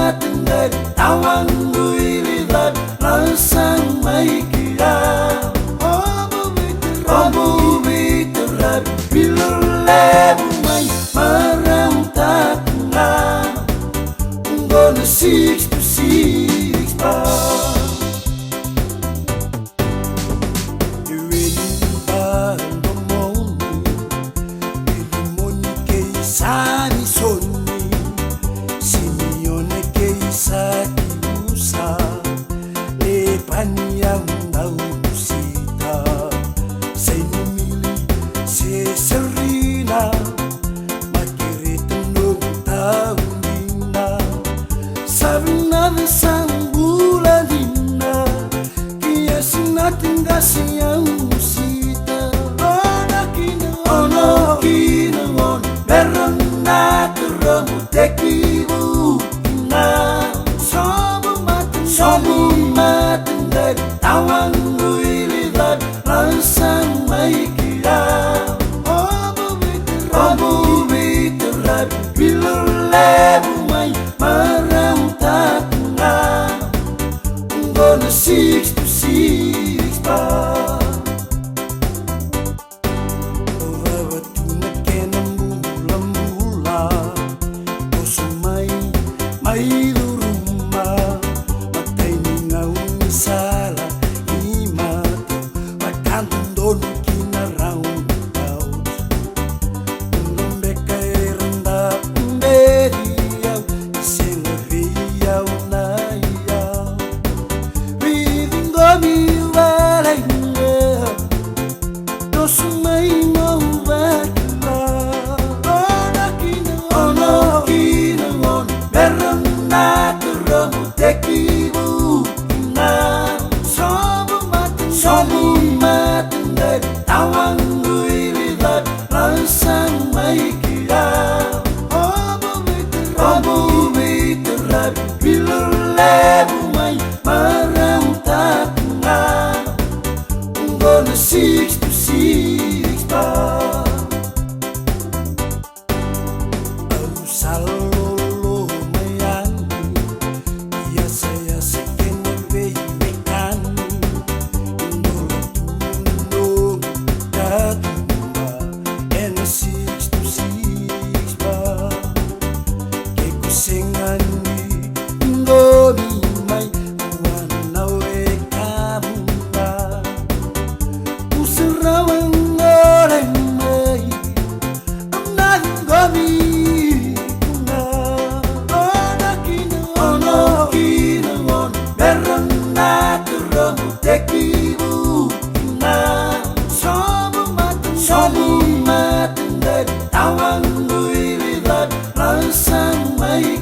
matengay tawang builidat langsang may kira Obu biterat bilule bumay marang takna Gonna 6 to 6 pa Sani soni Simeone ke isaki usa Le panyang nausita Senimili se serina Makiritang taong dina Sabina de sang bulanina Kaya sinating kasiyang musita Ono kinangon Meron na keramu tekibu na Sobu matengay tawang builidat langsang may kira Obu biterat bilule bumay marang takna Gonna 6 to 6 pa May duruma matay ningaw misala imato pagkandon kinaraon daw Nungbe kay renda beriyaw isengeriyaw na iyaw Breathing gomi walay nga dosumay mawakila Ono kinangon meron na keramu tekibu na Sobu matengay tawang builidat langsang may kira Obu biterat bilule bumay marang takna Gonna 6 to 6 pa Salolo mayani Yasa keneveiwekani Indolotundong katumba And 6 to 6 ba Kekusengani Ngomi may wanawe kamuna Usarawang oleng may Amnang gomi Meron na keramu tekibu na Sobu matengay tawang builidat langsang may